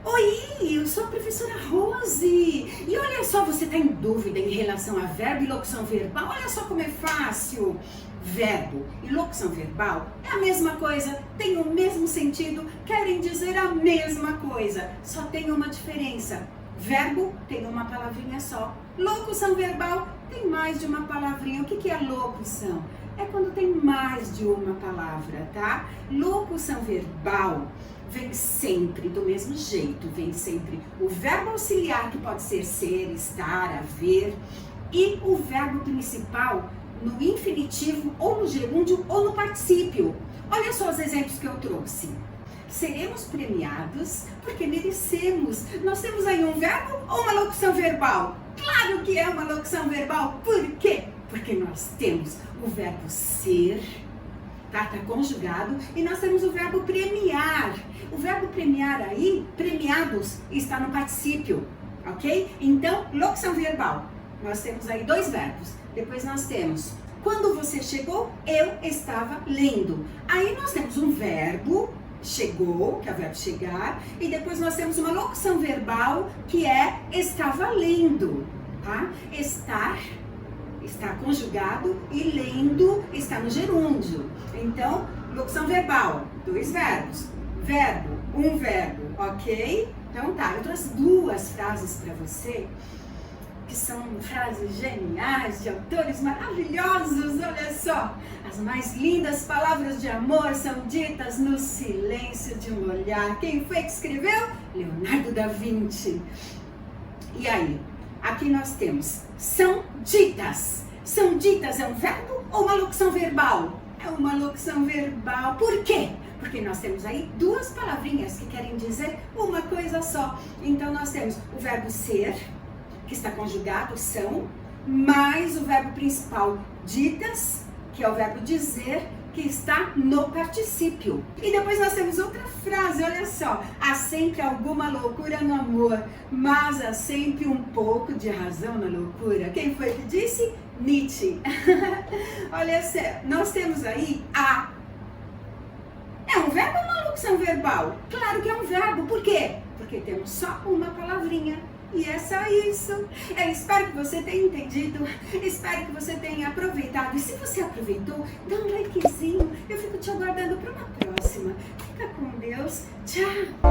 Oi, eu sou a professora Rose. E olha só, você está em dúvida em relação a verbo e locução verbal? Olha só como é fácil. Verbo e locução verbal é a mesma coisa, tem o mesmo sentido, querem dizer a mesma coisa, só tem uma diferença. Verbo tem uma palavrinha só. Locução verbal tem mais de uma palavrinha. O que é locução? É quando tem mais de uma palavra, tá? Locução verbal vem sempre do mesmo jeito, vem sempre o verbo auxiliar, que pode ser estar, haver, e o verbo principal no infinitivo, ou no gerúndio, ou no particípio. Olha só os exemplos que eu trouxe. Seremos premiados porque merecemos. Nós temos aí um verbo ou uma locução verbal? Claro que é uma locução verbal. Por quê? Porque nós temos o verbo ser, tá conjugado, e nós temos o verbo premiar. O verbo premiar aí, premiados, está no particípio, ok? Então, locução verbal. Nós temos aí dois verbos. Depois nós temos, quando você chegou, eu estava lendo. Aí nós temos um verbo, chegou, que é o verbo chegar, e depois nós temos uma locução verbal, que é estava lendo, tá? Estar está conjugado e lendo está no gerúndio. Então, locução verbal, dois verbos. Verbo, um verbo, ok? Então tá, eu trouxe duas frases para você, que são frases geniais, de autores maravilhosos, olha só. As mais lindas palavras de amor são ditas no silêncio de um olhar. Quem foi que escreveu? Leonardo da Vinci. E aí, aqui nós temos, são ditas. São ditas é um verbo ou uma locução verbal? É uma locução verbal. Por quê? Porque nós temos aí duas palavrinhas que querem dizer uma coisa só. Então nós temos o verbo ser, que está conjugado, são, mais o verbo principal, ditas, que é o verbo dizer, que está no particípio. E depois nós temos outra frase, olha só. Há sempre alguma loucura no amor, mas há sempre um pouco de razão na loucura. Quem foi que disse? Nietzsche. Olha só, nós temos aí a. É um verbo ou uma locução verbal? Claro que é um verbo. Por quê? Porque temos só uma palavrinha. E é só isso. Eu espero que você tenha entendido, espero que você tenha aproveitado. E se você aproveitou, dá um likezinho. Eu fico te aguardando para uma próxima. Fica com Deus. Tchau!